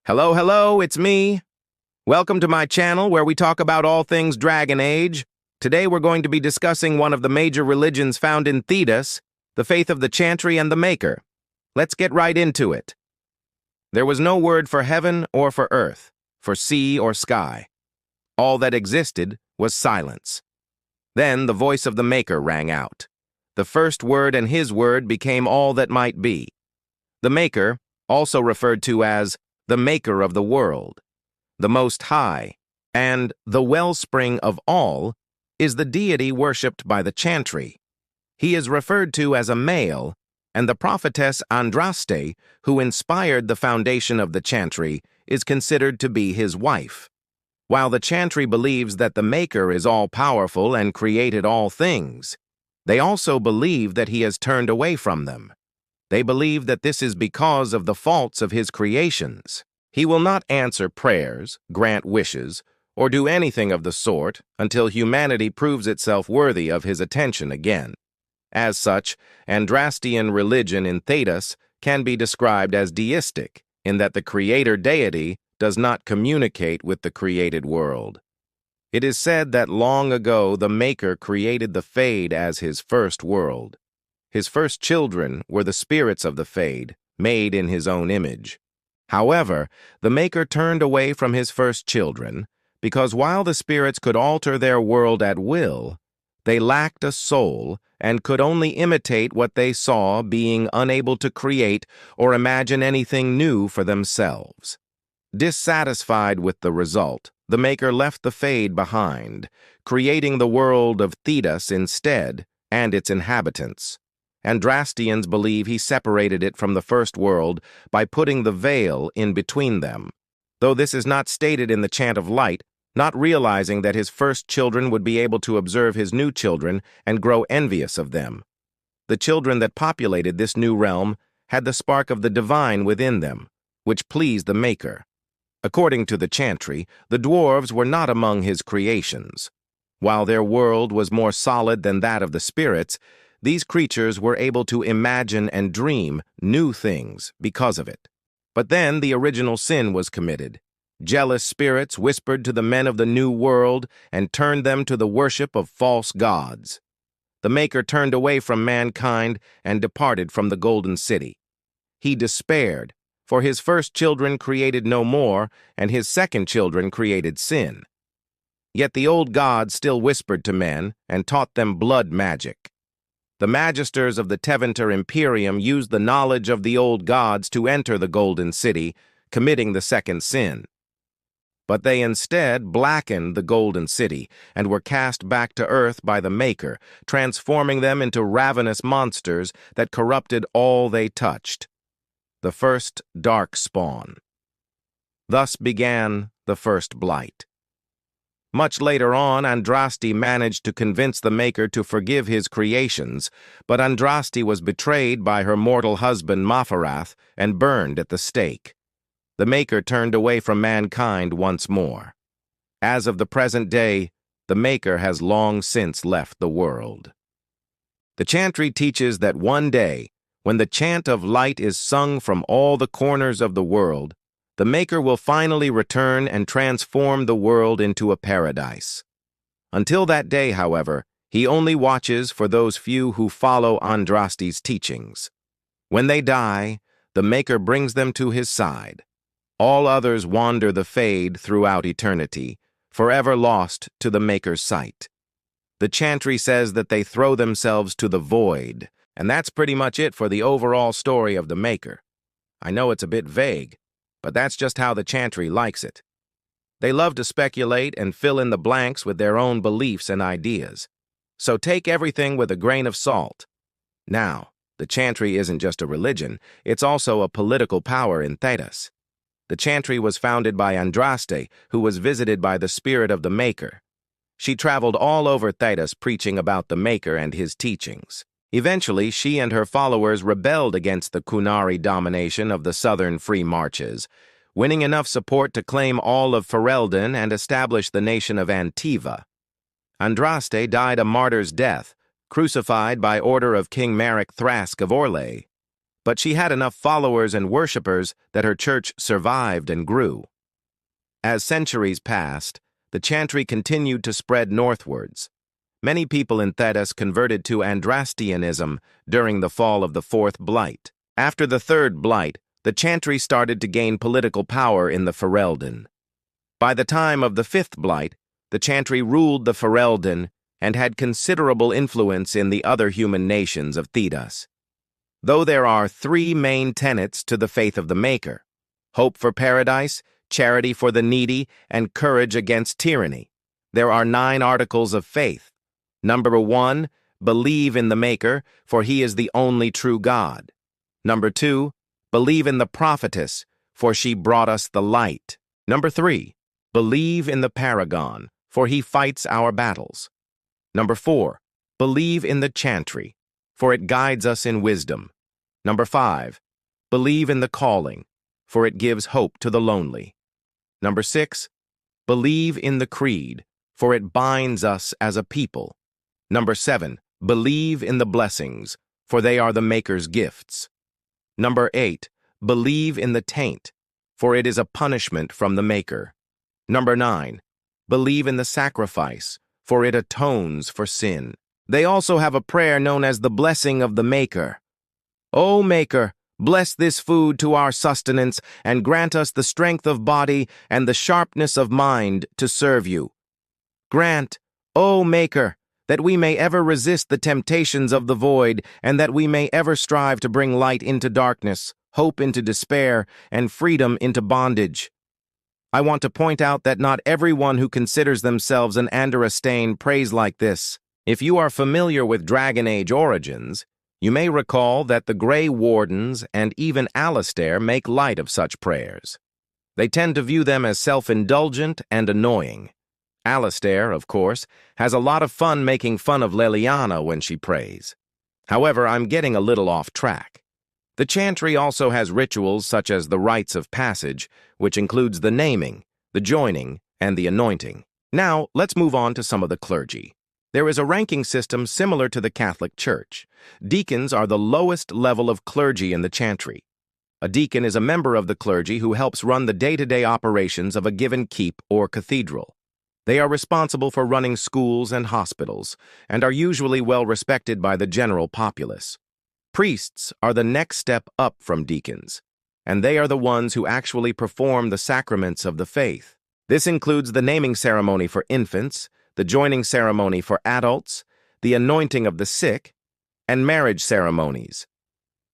Hello, hello, it's me. Welcome to my channel where we talk about all things Dragon Age. Today we're going to be discussing one of the major religions found in Thedas, the faith of the Chantry and the Maker. Let's get right into it. There was no word for heaven or for earth, for sea or sky. All that existed was silence. Then the voice of the Maker rang out. The first word and his word became all that might be. The Maker, also referred to as the Maker of the world, the Most High, and the wellspring of all, is the deity worshipped by the Chantry. He is referred to as a male, and the prophetess Andraste, who inspired the foundation of the Chantry, is considered to be his wife. While the Chantry believes that the Maker is all-powerful and created all things, they also believe that he has turned away from them. They believe that this is because of the faults of his creations. He will not answer prayers, grant wishes, or do anything of the sort until humanity proves itself worthy of his attention again. As such, Andrastian religion in Thedas can be described as deistic, in that the creator deity does not communicate with the created world. It is said that long ago the Maker created the Fade as his first world. His first children were the spirits of the Fade, made in his own image. However, the Maker turned away from his first children because while the spirits could alter their world at will, they lacked a soul and could only imitate what they saw, being unable to create or imagine anything new for themselves. Dissatisfied with the result, the Maker left the Fade behind, creating the world of Thedas instead and its inhabitants. Andrastians believe he separated it from the first world by putting the veil in between them, though this is not stated in the Chant of Light, not realizing that his first children would be able to observe his new children and grow envious of them. The children that populated this new realm had the spark of the divine within them, which pleased the Maker. According to the Chantry, the dwarves were not among his creations. While their world was more solid than that of the spirits, these creatures were able to imagine and dream new things because of it. But then the original sin was committed. Jealous spirits whispered to the men of the new world and turned them to the worship of false gods. The Maker turned away from mankind and departed from the Golden City. He despaired, for his first children created no more, and his second children created sin. Yet the old gods still whispered to men and taught them blood magic. The magisters of the Tevinter Imperium used the knowledge of the old gods to enter the Golden City, committing the second sin. But they instead blackened the Golden City and were cast back to Earth by the Maker, transforming them into ravenous monsters that corrupted all they touched. The first dark spawn. Thus began the first blight. Much later on, Andraste managed to convince the Maker to forgive his creations, but Andraste was betrayed by her mortal husband Mafarath and burned at the stake. The Maker turned away from mankind once more. As of the present day, the Maker has long since left the world. The Chantry teaches that one day, when the chant of light is sung from all the corners of the world, the Maker will finally return and transform the world into a paradise. Until that day, however, he only watches for those few who follow Andraste's teachings. When they die, the Maker brings them to his side. All others wander the Fade throughout eternity, forever lost to the Maker's sight. The Chantry says that they throw themselves to the void, and that's pretty much it for the overall story of the Maker. I know it's a bit vague, but that's just how the Chantry likes it. They love to speculate and fill in the blanks with their own beliefs and ideas. So take everything with a grain of salt. Now, the Chantry isn't just a religion, it's also a political power in Thedas. The Chantry was founded by Andraste, who was visited by the spirit of the Maker. She traveled all over Thedas preaching about the Maker and his teachings. Eventually, she and her followers rebelled against the Qunari domination of the Southern Free Marches, winning enough support to claim all of Ferelden and establish the nation of Antiva. Andraste died a martyr's death, crucified by order of King Maric Thrask of Orlais. but she had enough followers and worshippers that her church survived and grew. As centuries passed, the chantry continued to spread northwards. Many people in Thedas converted to Andrastianism during the fall of the Fourth Blight. After the Third Blight, the chantry started to gain political power in the Ferelden. By the time of the Fifth Blight, the chantry ruled the Ferelden and had considerable influence in the other human nations of Thedas. Though there are three main tenets to the faith of the Maker: hope for paradise, charity for the needy, and courage against tyranny, there are 9 articles of faith. Number 1, believe in the Maker, for he is the only true God. Number 2, believe in the prophetess, for she brought us the light. Number 3, believe in the paragon, for he fights our battles. Number 4, believe in the chantry, for it guides us in wisdom. Number 5, believe in the calling, for it gives hope to the lonely. Number 6, believe in the creed, for it binds us as a people. Number 7, believe in the blessings, for they are the Maker's gifts. Number 8, believe in the taint, for it is a punishment from the Maker. Number 9, believe in the sacrifice, for it atones for sin. They also have a prayer known as the blessing of the Maker. O Maker, bless this food to our sustenance, and grant us the strength of body and the sharpness of mind to serve you. Grant, O Maker, that we may ever resist the temptations of the void, and that we may ever strive to bring light into darkness, hope into despair, and freedom into bondage. I want to point out that not everyone who considers themselves an Andrastane prays like this. If you are familiar with Dragon Age origins, you may recall that the Grey Wardens and even Alistair make light of such prayers. They tend to view them as self-indulgent and annoying. Alistair, of course, has a lot of fun making fun of Leliana when she prays. However, I'm getting a little off track. The chantry also has rituals such as the rites of passage, which includes the naming, the joining, and the anointing. Now, let's move on to some of the clergy. There is a ranking system similar to the Catholic Church. Deacons are the lowest level of clergy in the chantry. A deacon is a member of the clergy who helps run the day-to-day operations of a given keep or cathedral. They are responsible for running schools and hospitals, and are usually well respected by the general populace. Priests are the next step up from deacons, and they are the ones who actually perform the sacraments of the faith. This includes the naming ceremony for infants, the joining ceremony for adults, the anointing of the sick, and marriage ceremonies.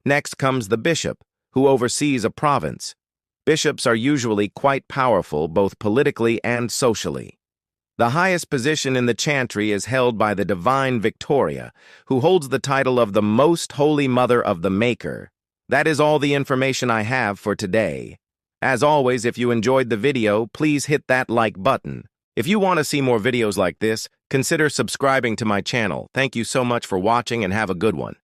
Next comes the bishop, who oversees a province. Bishops are usually quite powerful both politically and socially. The highest position in the chantry is held by the Divine Victoria, who holds the title of the Most Holy Mother of the Maker. That is all the information I have for today. As always, if you enjoyed the video, please hit that like button. If you want to see more videos like this, consider subscribing to my channel. Thank you so much for watching and have a good one.